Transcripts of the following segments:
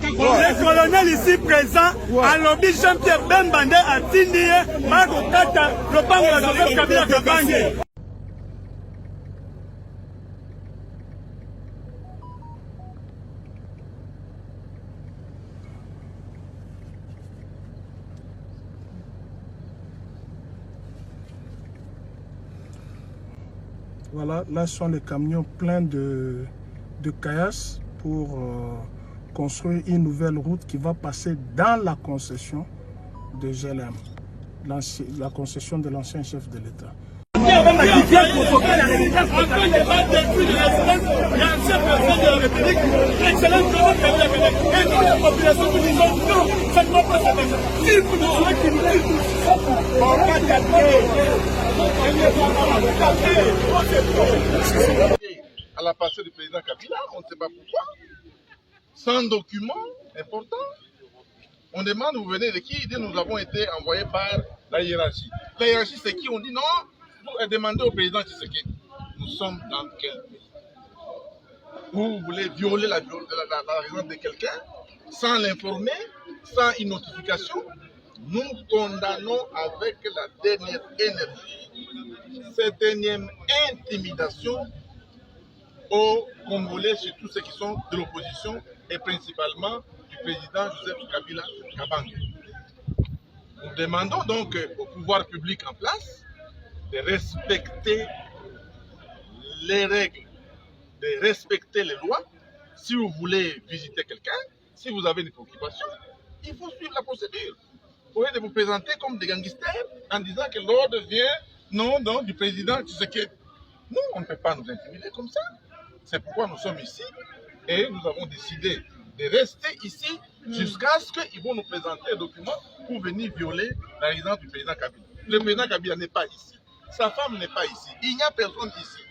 Le colonel ici présent, à lobby Jean-Pierre Bembandé a signé Marco Kata, le pango de Joseph Kabila Kabange. Voilà, là sont les camions pleins de caillasses pour construire une nouvelle route qui va passer dans la concession de GLM, la concession de l'ancien chef de l'État. À la passée du président Kabila, on ne sait pas pourquoi, sans document important, on demande vous venez de qui? Il dit nous avons été envoyés par la hiérarchie. La hiérarchie c'est qui? On dit non, vous demandez au président Tshisekedi. Nous sommes dans quel pays? Vous voulez violer la raison de quelqu'un sans l'informer, sans une notification? Nous condamnons avec la dernière énergie cette énième intimidation aux Congolais, surtout ceux qui sont de l'opposition et principalement du président Joseph Kabila Kabange. Nous demandons donc au pouvoir public en place de respecter les règles, de respecter les lois. Si vous voulez visiter quelqu'un, si vous avez une préoccupation, il faut suivre la procédure. Au lieu de vous présenter comme des gangsters en disant que l'ordre vient non du président Tshisekedi. Nous, on ne peut pas nous intimider comme ça. C'est pourquoi nous sommes ici et nous avons décidé de rester ici jusqu'à ce qu'ils vont nous présenter un document pour venir violer la résidence du président Kabila. Le président Kabila n'est pas ici. Sa femme n'est pas ici. Il n'y a personne ici.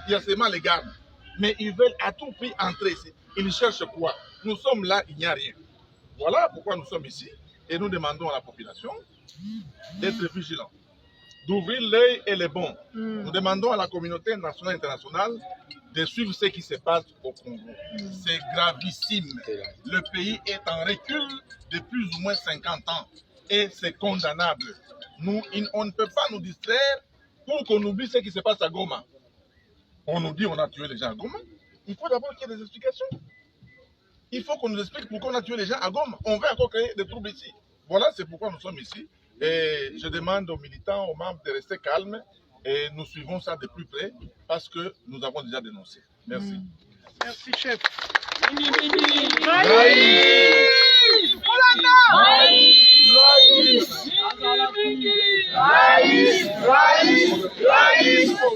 Il y a seulement les gardes. Mais ils veulent à tout prix entrer ici. Ils cherchent quoi? Nous sommes là, il n'y a rien. Voilà pourquoi nous sommes ici. Et nous demandons à la population d'être vigilants, d'ouvrir l'œil et les bons. Nous demandons à la communauté nationale et internationale de suivre ce qui se passe au Congo. C'est gravissime. Le pays est en recul de plus ou moins 50 ans. Et c'est condamnable. On ne peut pas nous distraire pour qu'on oublie ce qui se passe à Goma. On nous dit qu'on a tué les gens à Goma. Il faut d'abord qu'il y ait des explications. Il faut qu'on nous explique pourquoi on a tué les gens à Goma. On veut encore créer des troubles ici. Voilà, c'est pourquoi nous sommes ici. Et je demande aux militants, aux membres de rester calmes. Et nous suivons ça de plus près parce que nous avons déjà dénoncé. Merci. Merci, chef.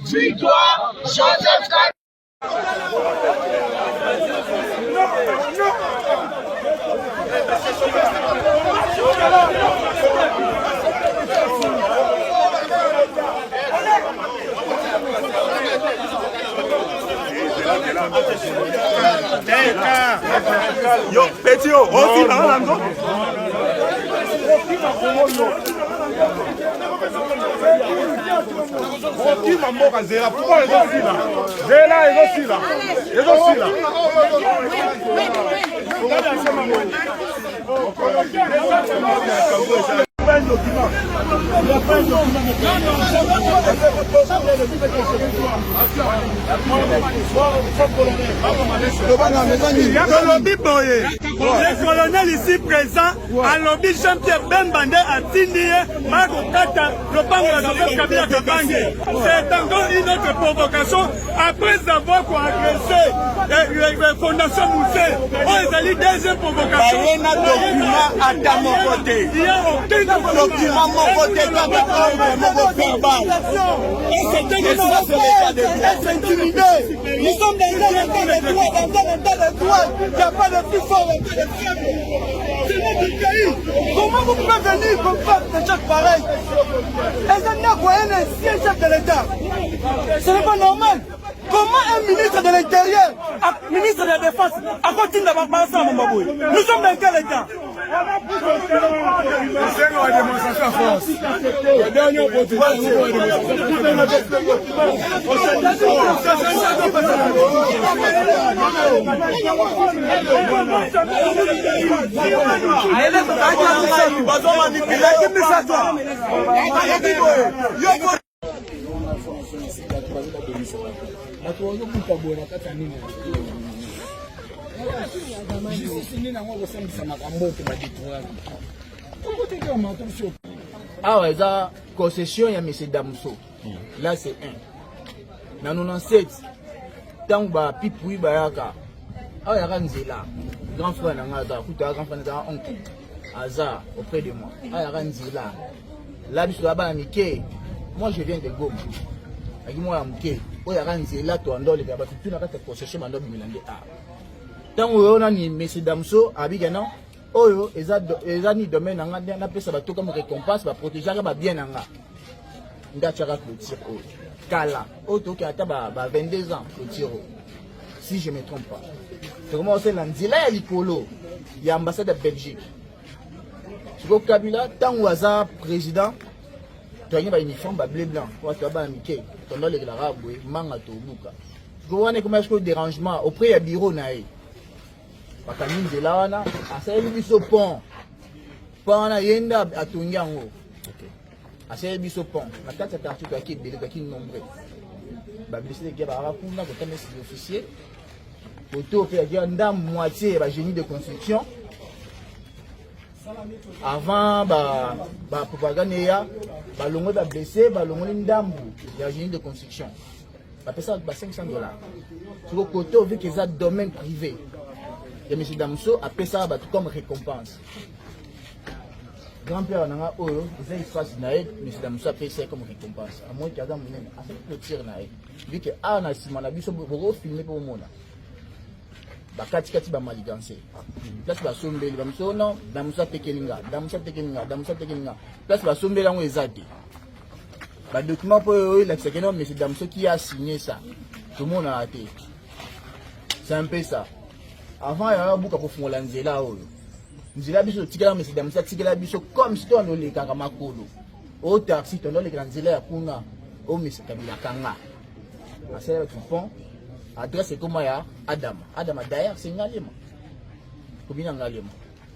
Victoire, Joseph Yo, petit, on va le colonel ici présent, à lobby Jean-Pierre Bembandé a signé Marco Kata, le pango de Joseph Kabila Kabange. C'est encore une autre provocation après avoir agressé la fondation Moussé. On a dit deuxième provocation. Il y a un document à ta mon côté. Il y a aucun document mon côté et c'était une intimidé. Nous sommes dans l'état de droit, il n'y a pas de plus fort, il n'y a pas de plus faible. C'est notre pays. Comment vous pouvez venir comme ça de chaque pareil? Et ça n'a pas un ancien chef de l'État. Ce n'est pas normal. Comment un ministre de l'Intérieur, un ministre de la Défense, a continué d'avoir pensé à Mamaboué? Nous sommes dans quel état? démonstration force. La dernière ah ouais, ça concession il y a monsieur Damso. Là c'est un. Dans 97 tant ba pipui bayaka. Ah ya kanzela. Grand frère nanga kuta grand frère nanga oncle. Aza auprès de moi. Ah ya kanzela. Là biso ba mike. Moi je viens de Goma. Aki moi amke. O ya kanzela to andole ba tu na kata concession mando bilande a. Tant on a ni monsieur Damso abiga non. Oyo eza ni domaine nanga na pesa bato comme récompense ba protéger ba bien nanga. Ndachaka clôture o. Kala, auto qui a 22 ans clôture. Si je me trompe pas. C'est comment c'est l'Anzila ya Likolo, il y a ambassade de Belgique. Au Kabila tant ou hasard président tu as une uniforme bleu blanc, toi ba Mickey, ton dans les arabes manga to buka. Je vois comment est-ce que dérangement auprès ya bureau nae. Bakamine de là wana asali biso pont pana yenda atunyango asali biso pont na kati ya quartier to akibele to nombre ba blessé ke ba rakuna ko tane si officier auto fait ya ndam moitié ba génie de construction avant ba propagande ya ba longo ba blessé ba longo ndambu ya génie de construction ba pesa ba $500 sur le côté vu que ça domaine privé. Et M. Damso a fait ça comme récompense. Grand-père Nanga Oyo, il a fait M. Damso a fait ça comme récompense. À moins qu'il y a un tir naïf. Vu que Anna Simon a vu son bureau filmé pour le monde. Bakati kati ba maligancé. Place ba sombeli ba mso non, Damso tekeninga, Damso tekeninga, Damso tekeninga. Place ba sombeli ngo ezati. Ba document pour eux, là c'est que non M. Damso qui a signé ça. Tout le monde a raté. C'est un peu ça. Avant, il y a un bouc à faire la nzela. Nzela biso tikala mais c'est Damso tikala biso comme si on le kakamakolo. Au taxi on le nzela ya kuna au monsieur Kabila kanga. À celle tu pont adresse comment ya Adam. Adam d'ailleurs c'est Ngalema. Combien Ngalema?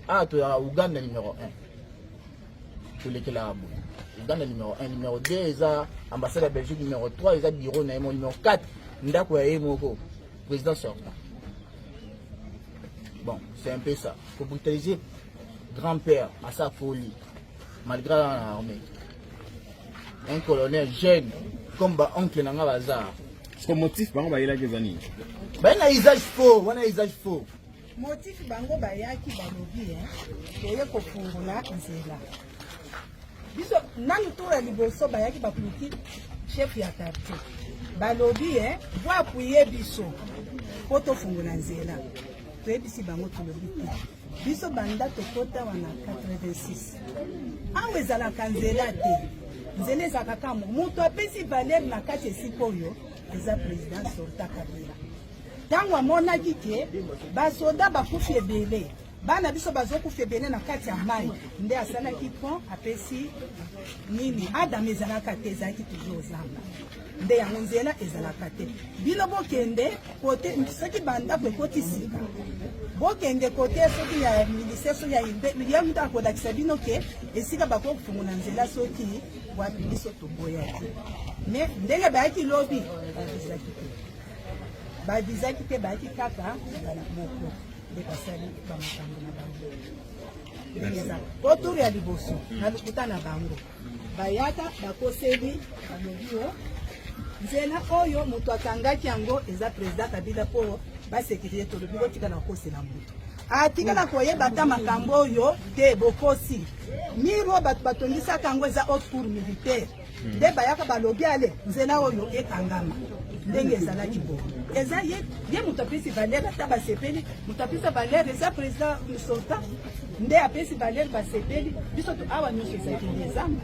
Ah tu as Uganda numéro 1. Pour les Kelabo. Uganda numéro 1, numéro 2 eza ambassade de Belgique numéro 3 eza bureau na numéro 4 ndako ya Emoko président sortant. Bon, c'est un peu ça. Pour brutaliser grand-père à sa folie, malgré l'armée. Un colonel jeune, comme oncle Nanga Bazar. Son motif, il a des années. Ben, un usage faux, on a un usage faux. Motif bango bayaki balobi toye kofungula nzela biso nanu tora liboso bayaki bapolitique chef ya quartier balobi vo appuyer biso po tofungula nzela toyebisi bango tolobi te biso banda tokota wana 86 awa ezalaka nzela te nzela ezalaka kamo moto apesi valeur na kati esika oyo eza président sorta Kabila. Tango amonaki ke basoda bakufi ebele bana biso bazokufi ebele na kati ya mai nde asalaki pont apesi nini Adam ezalaka te ezalaki toujours zamba nde yango nzela ezalaka te bino bokende kote soki bandako ekoti sika bokende kote soki ya milise so ya ya mutu akodakisa bino ke esika bakofungula nzela soki wapi biso toboya te mais ndenge bayaki lobi badizaki te bayaki kaka bana moko nde basali bamakambo na bango eza autour ya liboso na lokuta na bango bayaka bakoseli balobi o nzela oyo moto akangaki yango eza président Kabila mpo basekirite tolobi botika na kosela moto atikala koyeba ta makambo oyo te bokosi miro bato batongisaka yango eza haute cour militaire nde bayaka balobi ale nzela oyo ekangama ndenge ezalaki bo eza ye moto apesi valeur ata basepeli moto apesi valeur eza président sortant nde apesi valeur basepeli biso to awa nyonso ezalaki nde ezamba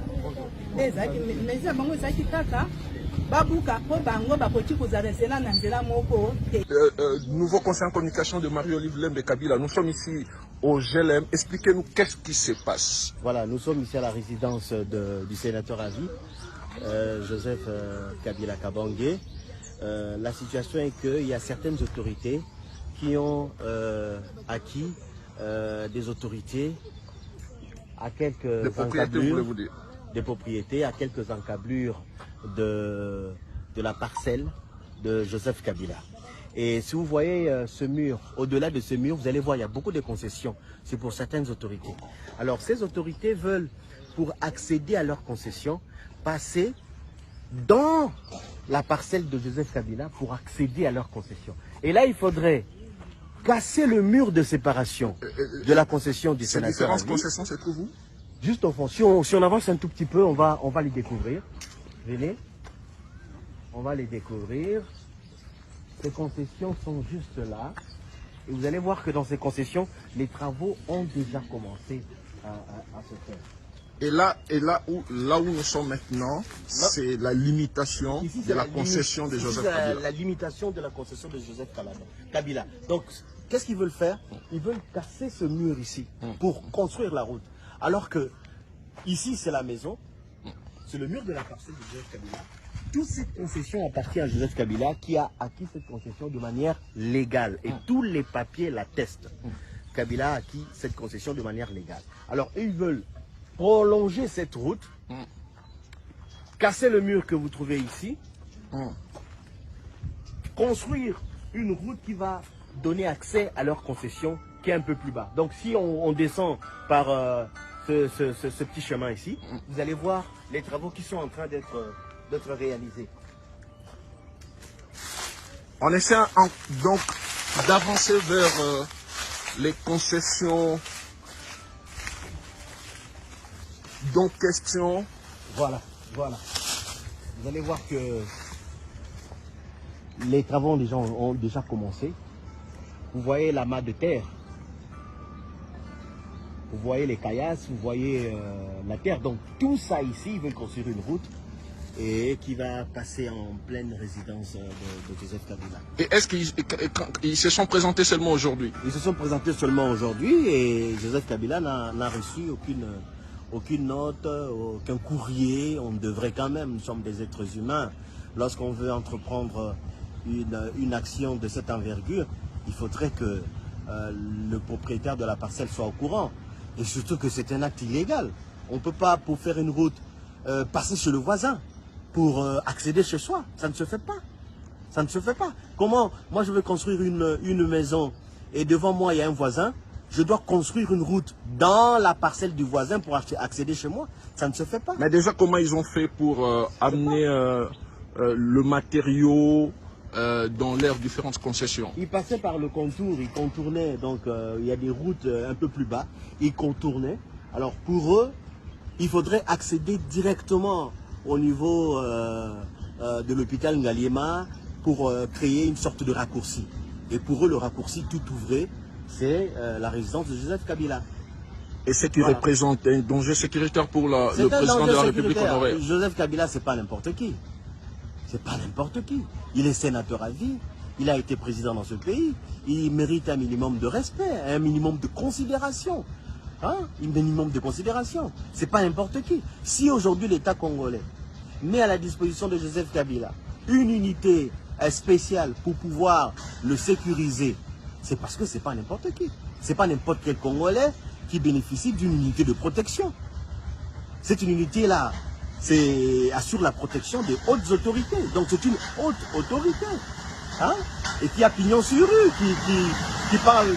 nde ezalaki mais bango ezalaki kaka babuka po bango bakoti kozala nzela na nzela moko te. Nouveau conseiller en communication de Marie-Olive Lembe Kabila. Nous sommes ici au GLM. Expliquez-nous qu'est-ce qui se passe. Voilà, nous sommes ici à la résidence du sénateur à vie, Joseph Kabila Kabange. La situation est qu'il y a certaines autorités qui ont acquis des autorités à quelques encablures, des propriétés, à quelques encablures de la parcelle de Joseph Kabila. Et si vous voyez ce mur, au-delà de ce mur, vous allez voir, il y a beaucoup de concessions. C'est pour certaines autorités. Alors, ces autorités veulent, pour accéder à leurs concessions, passer dans la parcelle de Joseph Kabila pour accéder à leurs concessions. Et là, il faudrait casser le mur de séparation de la concession du sénateur. Ces différentes concessions se trouvent où? Juste au fond. Si on avance un tout petit peu, on va les découvrir. Venez. On va les découvrir. Ces concessions sont juste là. Et vous allez voir que dans ces concessions, les travaux ont déjà commencé à se faire. Et là où nous sommes maintenant, c'est la limitation de la concession de Joseph Kabila. La limitation de la concession de Joseph Kabila. Donc, qu'est-ce qu'ils veulent faire? Ils veulent casser ce mur ici pour construire la route. Alors que ici, c'est la maison, c'est le mur de la parcelle de Joseph Kabila. Toute cette concession appartient à Joseph Kabila qui a acquis cette concession de manière légale. Et tous les papiers l'attestent. Kabila a acquis cette concession de manière légale. Alors, ils veulent prolonger cette route, casser le mur que vous trouvez ici, construire une route qui va donner accès à leur concession qui est un peu plus bas. Donc si on descend par ce petit chemin ici, vous allez voir les travaux qui sont en train d'être réalisés. On essaie donc d'avancer vers les concessions. Donc, question. Voilà. Vous allez voir que les travaux ont déjà commencé. Vous voyez l'amas de terre. Vous voyez les caillasses, vous voyez la terre. Donc, tout ça ici, ils veulent construire une route et qui va passer en pleine résidence de Joseph Kabila. Et est-ce qu'ils se sont présentés seulement aujourd'hui? Ils se sont présentés seulement aujourd'hui et Joseph Kabila n'a reçu aucune note, aucun courrier. On devrait quand même, nous sommes des êtres humains, lorsqu'on veut entreprendre une action de cette envergure, il faudrait que le propriétaire de la parcelle soit au courant. Et surtout que c'est un acte illégal. On ne peut pas, pour faire une route, passer chez le voisin pour accéder chez soi. Ça ne se fait pas. Ça ne se fait pas. Comment? Moi, je veux construire une maison et devant moi, il y a un voisin. Je dois construire une route dans la parcelle du voisin pour accéder chez moi. Ça ne se fait pas. Mais déjà, comment ils ont fait pour amener le matériau dans leurs différentes concessions? Ils passaient par le contour, ils contournaient. Donc, il y a des routes un peu plus bas. Ils contournaient. Alors, pour eux, il faudrait accéder directement au niveau de l'hôpital Ngaliema pour créer une sorte de raccourci. Et pour eux, le raccourci tout ouvré, c'est la résidence de Joseph Kabila. Et ce qui représente un danger sécuritaire pour le président de la République honorée. Joseph Kabila, c'est pas n'importe qui. C'est pas n'importe qui. Il est sénateur à vie. Il a été président dans ce pays. Il mérite un minimum de respect, un minimum de considération. Hein? Un minimum de considération. C'est pas n'importe qui. Si aujourd'hui l'État congolais met à la disposition de Joseph Kabila une unité spéciale pour pouvoir le sécuriser, c'est parce que c'est pas n'importe qui. C'est pas n'importe quel Congolais qui bénéficie d'une unité de protection. Cette unité-là, assure la protection des hautes autorités. Donc c'est une haute autorité. Hein? Et qui a pignon sur rue, qui parle,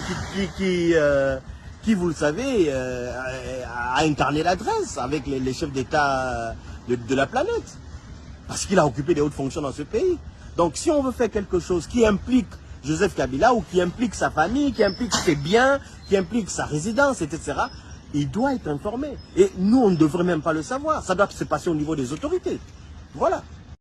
qui, vous le savez, a incarné l'adresse avec les chefs d'État de la planète. Parce qu'il a occupé des hautes fonctions dans ce pays. Donc si on veut faire quelque chose qui implique Joseph Kabila ou qui implique sa famille, qui implique ses biens, qui implique sa résidence, etc., il doit être informé. Et nous, on ne devrait même pas le savoir. Ça doit se passer au niveau des autorités. Voilà.